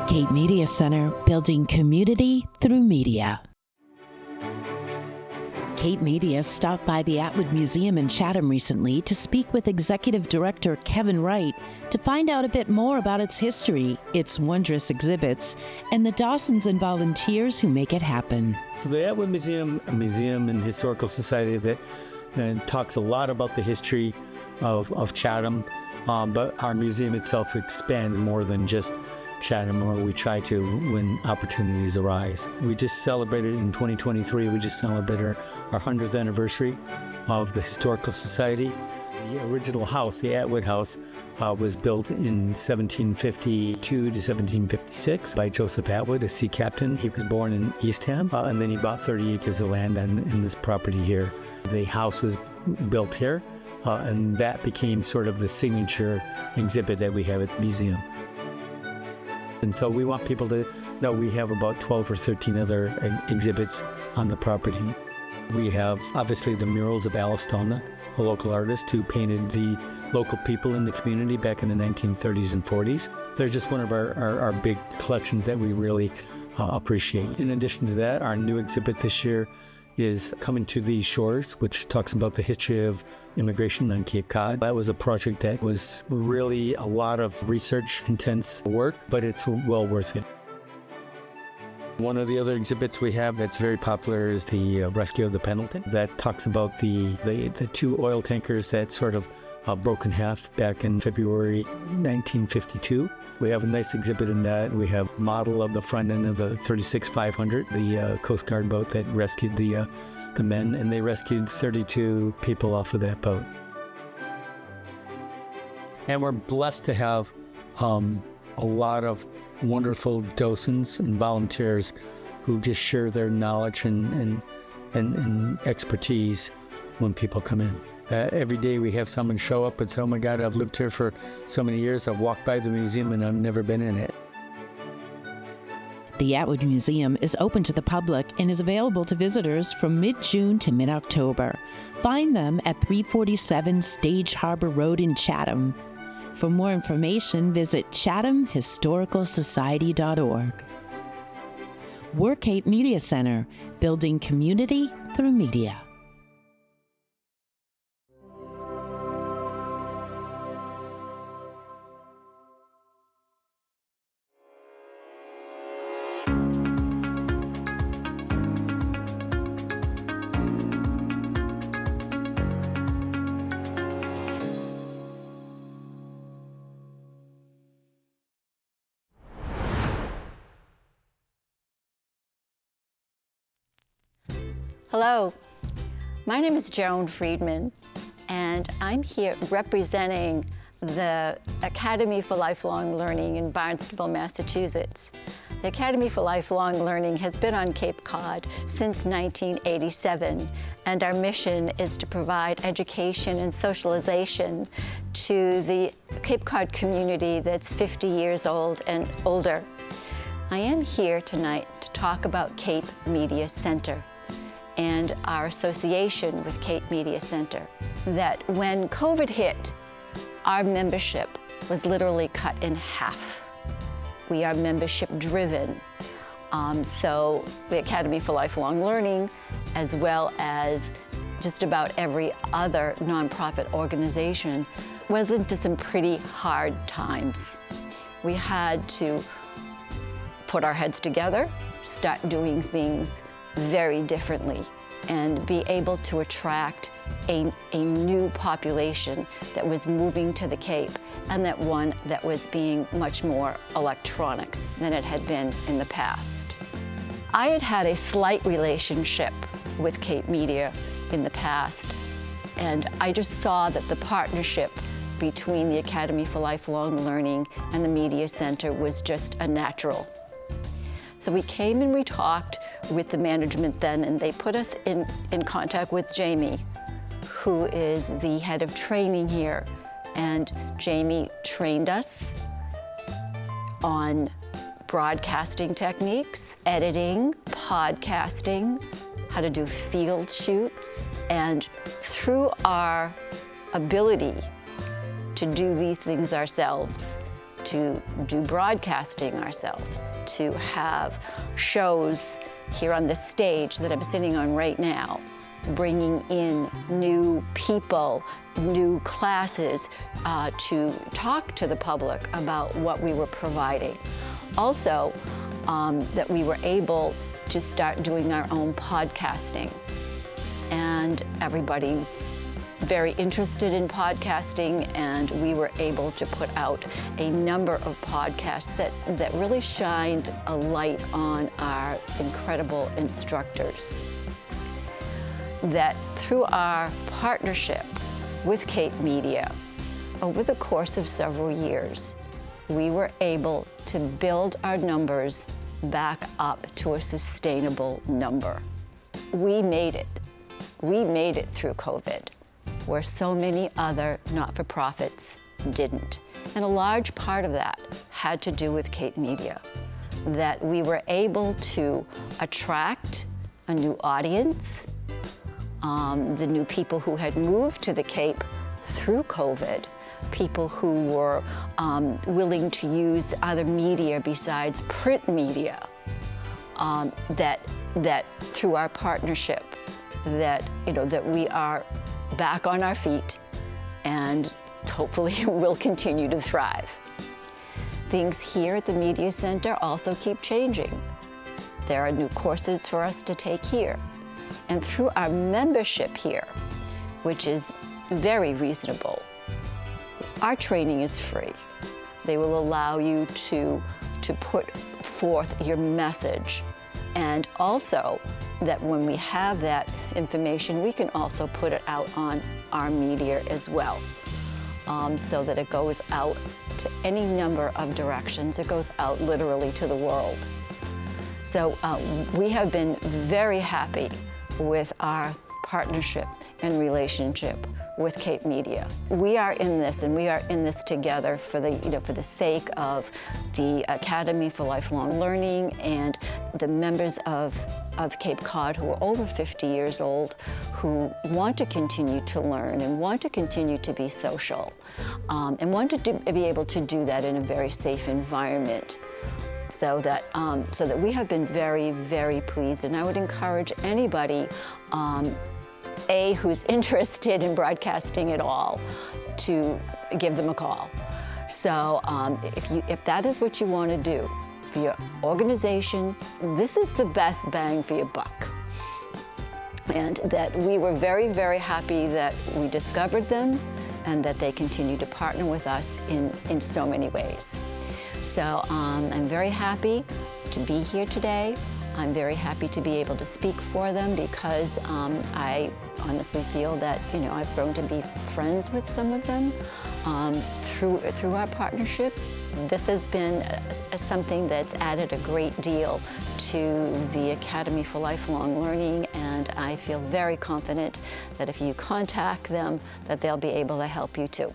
Cape Media Center, building community through media. Cape Media stopped by the Atwood Museum in Chatham recently to speak with Executive Director Kevin Wright to find out a bit more about its history, its wondrous exhibits, and the Dawsons and volunteers who make it happen. The Atwood Museum, a museum and historical society that talks a lot about the history of Chatham, but our museum itself expands more than just Chatham, or we try to when opportunities arise. We just celebrated in 2023, we just celebrated our 100th anniversary of the Historical Society. The original house, the Atwood House, was built in 1752 to 1756 by Joseph Atwood, a sea captain. He was born in Eastham, and then he bought 30 acres of land in this property here. The house was built here, and that became sort of the signature exhibit that we have at the museum. And so we want people to know we have about 12 or 13 other exhibits on the property. We have obviously the murals of Alice Stalnick, a local artist who painted the local people in the community back in the 1930s and 40s. They're just one of our big collections that we really appreciate. In addition to that, our new exhibit this year is Coming to These Shores, which talks about the history of immigration on Cape Cod. That was a project that was really a lot of research, intense work, but it's well worth it. One of the other exhibits we have that's very popular is the Rescue of the Pendleton. That talks about the two oil tankers that sort of broke in half back in February 1952. We have a nice exhibit in that. We have a model of the front end of the 36-500, the Coast Guard boat that rescued the men, and they rescued 32 people off of that boat. And we're blessed to have a lot of wonderful docents and volunteers who just share their knowledge and expertise when people come in. Every day we have someone show up and say, oh my God, I've lived here for so many years, I've walked by the museum and I've never been in it. The Atwood Museum is open to the public and is available to visitors from mid-June to mid-October. Find them at 347 Stage Harbor Road in Chatham. For more information, visit chathamhistoricalsociety.org. We're Cape Media Center, building community through media. Hello, my name is Joan Friedman, and I'm here representing the Academy for Lifelong Learning in Barnstable, Massachusetts. The Academy for Lifelong Learning has been on Cape Cod since 1987, and our mission is to provide education and socialization to the Cape Cod community that's 50 years old and older. I am here tonight to talk about Cape Media Center and our association with Cape Media Center. That when COVID hit, our membership was literally cut in half. We are membership driven. So the Academy for Lifelong Learning, as well as just about every other nonprofit organization, went into some pretty hard times. We had to put our heads together, start doing things very differently, and be able to attract a new population that was moving to the Cape, and that one that was being much more electronic than it had been in the past. I had had a slight relationship with Cape Media in the past, and I just saw that the partnership between the Academy for Lifelong Learning and the Media Center was just a natural. So we came and we talked with the management then, and they put us in contact with Jamie, who is the head of training here. And Jamie trained us on broadcasting techniques, editing, podcasting, how to do field shoots. And through our ability to do these things ourselves, to do broadcasting ourselves, to have shows here on this stage that I'm sitting on right now, bringing in new people, new classes to talk to the public about what we were providing. Also, that we were able to start doing our own podcasting. And everybody's very interested in podcasting, and we were able to put out a number of podcasts that really shined a light on our incredible instructors. That through our partnership with Cape Media, over the course of several years, we were able to build our numbers back up to a sustainable number. We made it. We made it through COVID, where so many other not-for-profits didn't. And a large part of that had to do with Cape Media, that we were able to attract a new audience, the new people who had moved to the Cape through COVID, people who were willing to use other media besides print media, that through our partnership, that we are back on our feet and hopefully will continue to thrive. Things here at the Media Center also keep changing. There are new courses for us to take here. And through our membership here, which is very reasonable, our training is free. They will allow you to put forth your message. And also that when we have that information, we can also put it out on our media as well, so that it goes out to any number of directions. It goes out literally to the world. So we have been very happy with our partnership and relationship with Cape Media. We are in this, and we are in this together for the sake of the Academy for Lifelong Learning and the members of Cape Cod who are over 50 years old, who want to continue to learn and want to continue to be social, and want to be able to do that in a very safe environment. So that we have been very, very pleased, and I would encourage anybody, who's interested in broadcasting at all, to give them a call. So if that is what you want to do for your organization, this is the best bang for your buck. And that we were very, very happy that we discovered them and that they continue to partner with us in so many ways. So I'm very happy to be here today. I'm very happy to be able to speak for them because I honestly feel that I've grown to be friends with some of them through our partnership. This has been something that's added a great deal to the Academy for Lifelong Learning, and I feel very confident that if you contact them, that they'll be able to help you too.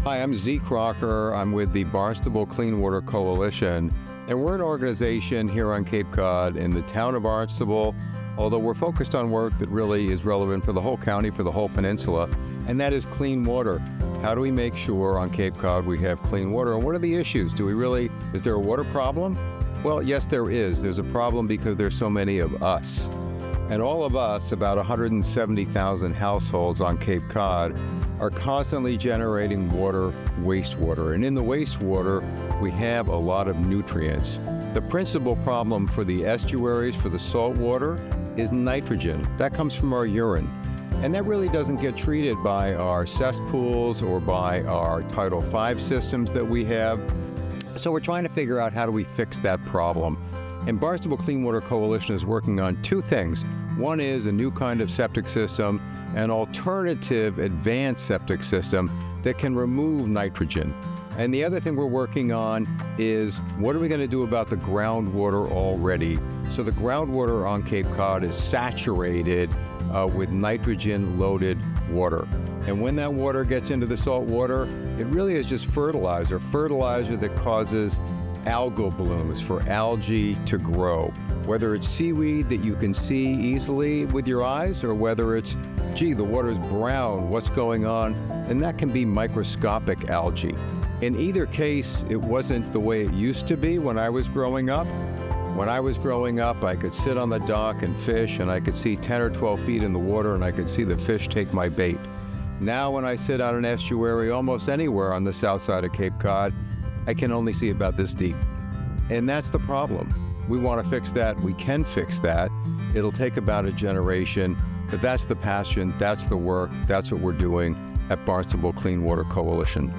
Hi, I'm Z. Crocker. I'm with the Barnstable Clean Water Coalition, and we're an organization here on Cape Cod in the town of Barnstable, although we're focused on work that really is relevant for the whole county, for the whole peninsula, and that is clean water. How do we make sure on Cape Cod we have clean water, and what are the issues? Is there a water problem? Well, yes, there is. There's a problem because there's so many of us. And all of us, about 170,000 households on Cape Cod, are constantly generating wastewater. And in the wastewater, we have a lot of nutrients. The principal problem for the estuaries, for the salt water, is nitrogen. That comes from our urine. And that really doesn't get treated by our cesspools or by our Title V systems that we have. So we're trying to figure out how do we fix that problem. And Barnstable Clean Water Coalition is working on two things. One is a new kind of septic system, an alternative advanced septic system that can remove nitrogen. And the other thing we're working on is what are we going to do about the groundwater already? So the groundwater on Cape Cod is saturated with nitrogen-loaded water. And when that water gets into the salt water, it really is just fertilizer that causes algal blooms for algae to grow. Whether it's seaweed that you can see easily with your eyes, or whether it's, gee, the water's brown, what's going on? And that can be microscopic algae. In either case, it wasn't the way it used to be when I was growing up. When I was growing up, I could sit on the dock and fish, and I could see 10 or 12 feet in the water, and I could see the fish take my bait. Now, when I sit on an estuary almost anywhere on the south side of Cape Cod, I can only see about this deep. And that's the problem. We want to fix that. We can fix that. It'll take about a generation, but that's the passion, that's the work, that's what we're doing at Barnstable Clean Water Coalition.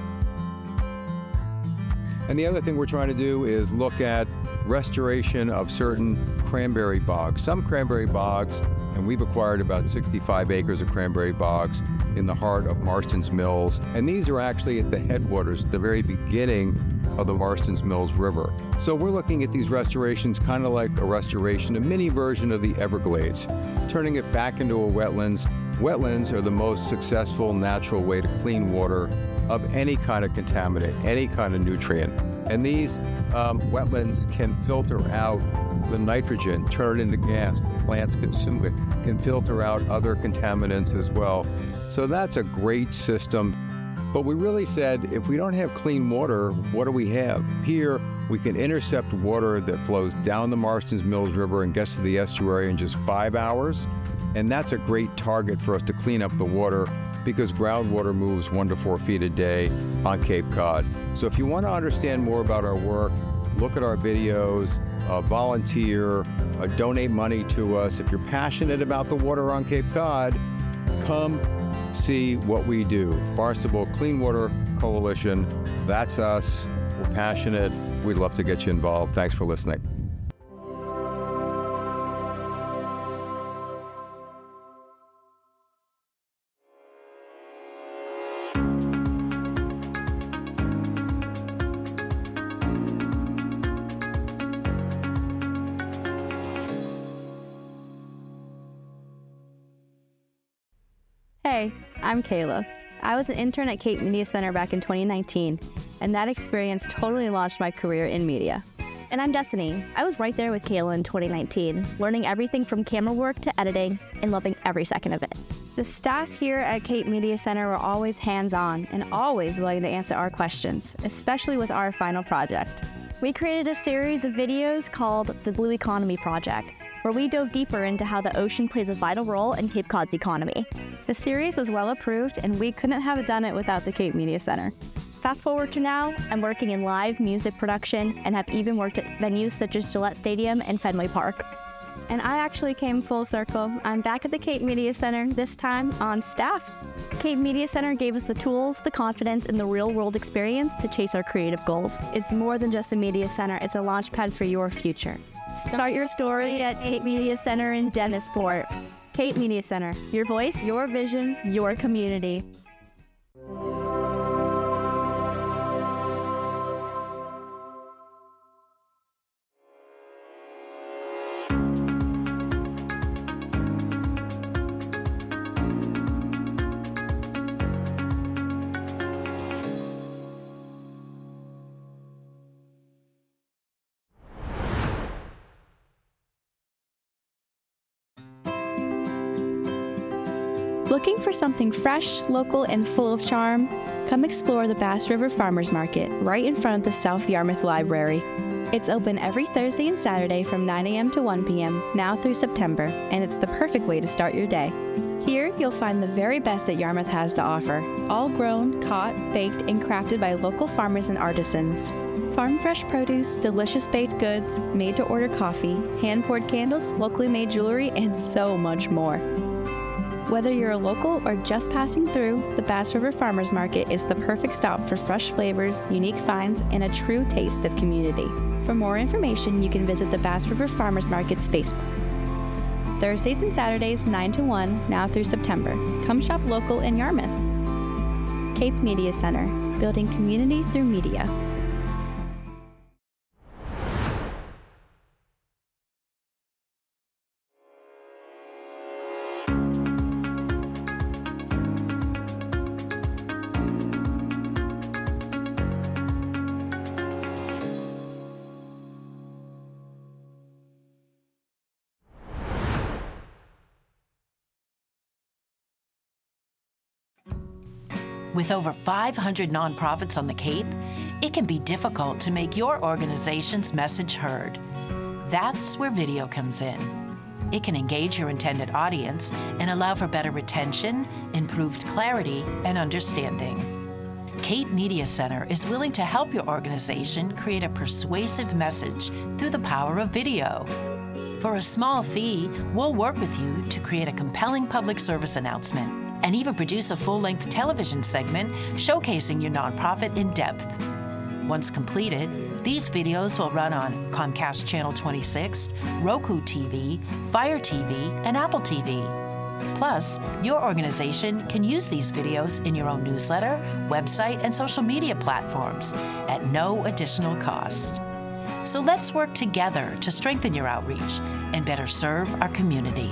And the other thing we're trying to do is look at restoration of certain cranberry bogs. Some cranberry bogs, and we've acquired about 65 acres of cranberry bogs in the heart of Marston's Mills. And these are actually at the headwaters, at the very beginning of the Marston's Mills River. So we're looking at these restorations kind of like a restoration, a mini version of the Everglades, turning it back into a wetlands. Wetlands are the most successful natural way to clean water of any kind of contaminant, any kind of nutrient. And these wetlands can filter out the nitrogen, turn it into gas. The plants consume it, can filter out other contaminants as well. So that's a great system. But we really said, if we don't have clean water, what do we have? Here, we can intercept water that flows down the Marston's Mills River and gets to the estuary in just 5 hours. And that's a great target for us to clean up the water, because groundwater moves 1 to 4 feet a day on Cape Cod. So if you want to understand more about our work, look at our videos, volunteer, donate money to us. If you're passionate about the water on Cape Cod, come see what we do. Barnstable Clean Water Coalition, that's us. We're passionate. We'd love to get you involved. Thanks for listening. Hey, I'm Kayla. I was an intern at Cape Media Center back in 2019, and that experience totally launched my career in media. And I'm Destiny. I was right there with Kayla in 2019, learning everything from camera work to editing and loving every second of it. The staff here at Cape Media Center were always hands-on and always willing to answer our questions, especially with our final project. We created a series of videos called the Blue Economy Project, where we dove deeper into how the ocean plays a vital role in Cape Cod's economy. The series was well approved, and we couldn't have done it without the Cape Media Center. Fast forward to now, I'm working in live music production and have even worked at venues such as Gillette Stadium and Fenway Park. And I actually came full circle. I'm back at the Cape Media Center, this time on staff. Cape Media Center gave us the tools, the confidence, and the real-world experience to chase our creative goals. It's more than just a media center, it's a launch pad for your future. Start your story at Cape Media Center in Dennisport. Cape Media Center, your voice, your vision, your community. Looking for something fresh, local, and full of charm? Come explore the Bass River Farmers Market right in front of the South Yarmouth Library. It's open every Thursday and Saturday from 9 a.m. to 1 p.m. now through September, and it's the perfect way to start your day. Here, you'll find the very best that Yarmouth has to offer, all grown, caught, baked, and crafted by local farmers and artisans. Farm fresh produce, delicious baked goods, made-to-order coffee, hand-poured candles, locally made jewelry, and so much more. Whether you're a local or just passing through, the Bass River Farmers Market is the perfect stop for fresh flavors, unique finds, and a true taste of community. For more information, you can visit the Bass River Farmers Market's Facebook. Thursdays and Saturdays 9 to 1, now through September. Come shop local in Yarmouth. Cape Media Center, building community through media. With over 500 nonprofits on the Cape, it can be difficult to make your organization's message heard. That's where video comes in. It can engage your intended audience and allow for better retention, improved clarity, and understanding. Cape Media Center is willing to help your organization create a persuasive message through the power of video. For a small fee, we'll work with you to create a compelling public service announcement and even produce a full-length television segment showcasing your nonprofit in depth. Once completed, these videos will run on Comcast Channel 26, Roku TV, Fire TV, and Apple TV. Plus, your organization can use these videos in your own newsletter, website, and social media platforms at no additional cost. So let's work together to strengthen your outreach and better serve our community.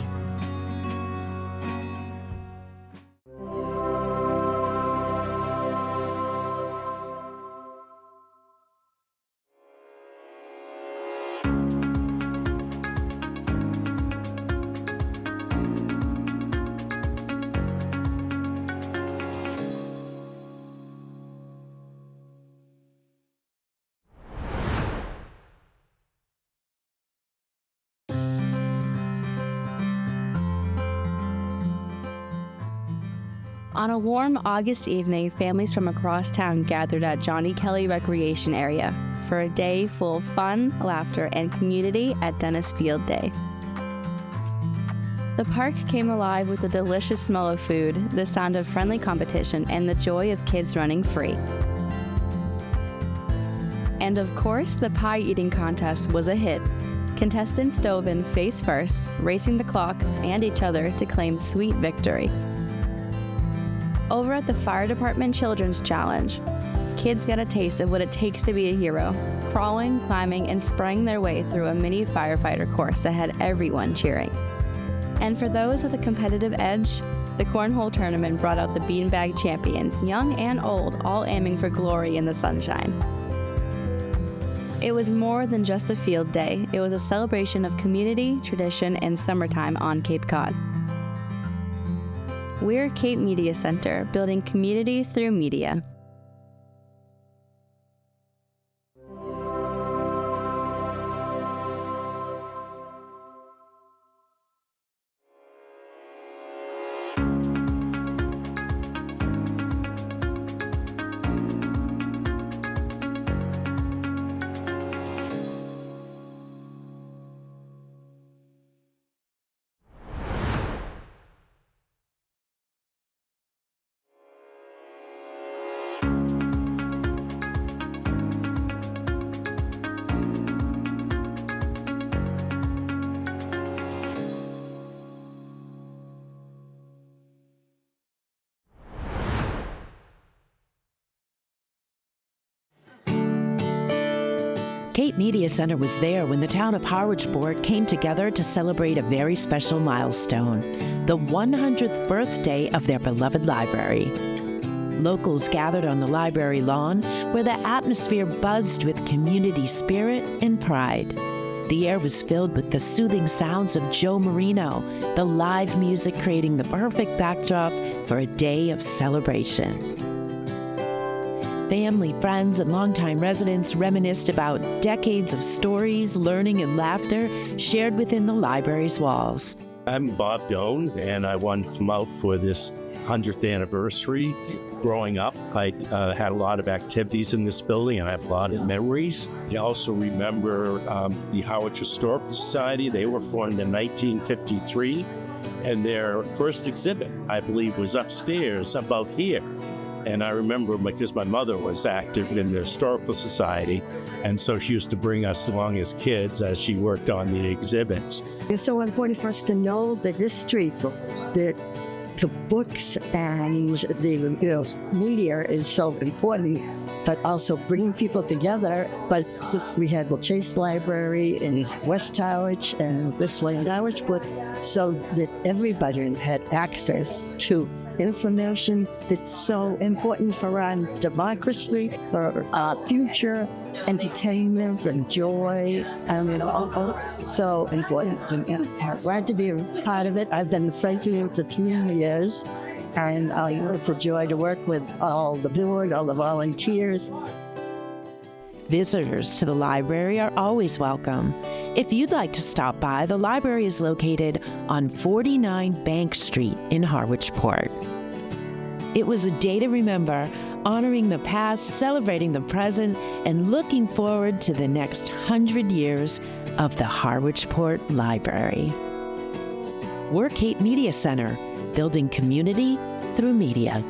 On a warm August evening, families from across town gathered at Johnny Kelly Recreation Area for a day full of fun, laughter, and community at Dennis Field Day. The park came alive with the delicious smell of food, the sound of friendly competition, and the joy of kids running free. And of course, the pie eating contest was a hit. Contestants dove in face first, racing the clock and each other to claim sweet victory. Over at the Fire Department Children's Challenge, kids get a taste of what it takes to be a hero, crawling, climbing, and spraying their way through a mini firefighter course that had everyone cheering. And for those with a competitive edge, the cornhole tournament brought out the beanbag champions, young and old, all aiming for glory in the sunshine. It was more than just a field day. It was a celebration of community, tradition, and summertime on Cape Cod. We're Cape Media Center, building community through media. Cape Media Center was there when the town of HarwichPort came together to celebrate a very special milestone, the 100th birthday of their beloved library. Locals gathered on the library lawn where the atmosphere buzzed with community spirit and pride. The air was filled with the soothing sounds of Joe Marino, the live music creating the perfect backdrop for a day of celebration. Family, friends, and longtime residents reminisced about decades of stories, learning, and laughter shared within the library's walls. I'm Bob Jones, and I wanted to come out for this 100th anniversary. Growing up, I had a lot of activities in this building, and I have a lot of memories. I also remember the Harwich Historical Society. They were formed in 1953, and their first exhibit, I believe, was upstairs, about here. And I remember because my mother was active in the Historical Society, and so she used to bring us along as kids as she worked on the exhibits. It's so important for us to know the history, the books and the media is so important, but also bringing people together. But we had the Chase Library in West Harwich and this way in HarwichPort, so that everybody had access to information that's so important for our democracy, for our future, entertainment and joy, and so important. And I'm glad to be a part of it. I've been the president for 3 years, and it's a joy to work with all the board, all the volunteers. Visitors to the library are always welcome. If you'd like to stop by, the library is located on 49 Bank Street in HarwichPort. It was a day to remember, honoring the past, celebrating the present, and looking forward to the next 100 years of the HarwichPort Library. We're Cape Media Center, building community through media.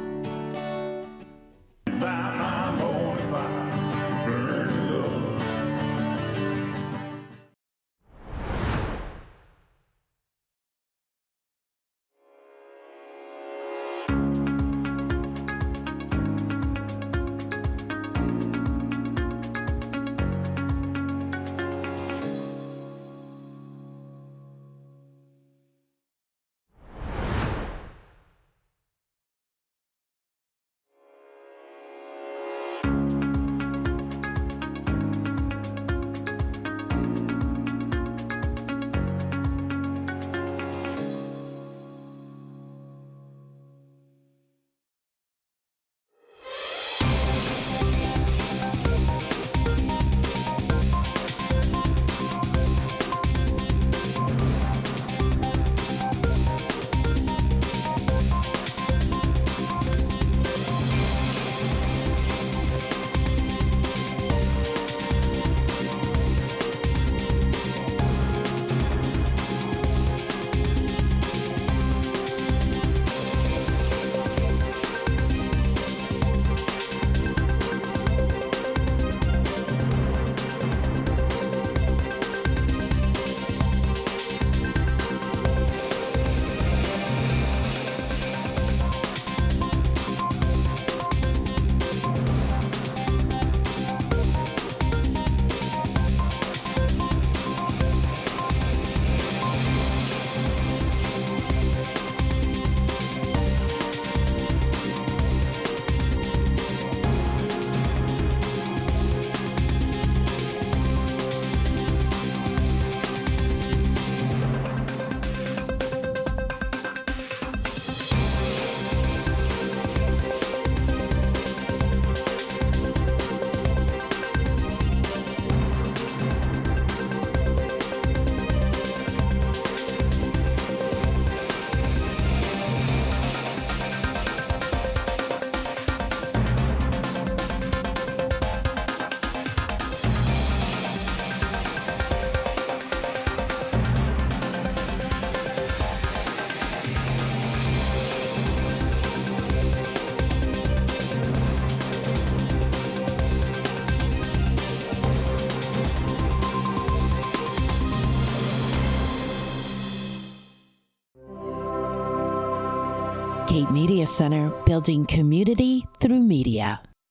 Cape Media Center, building community through media.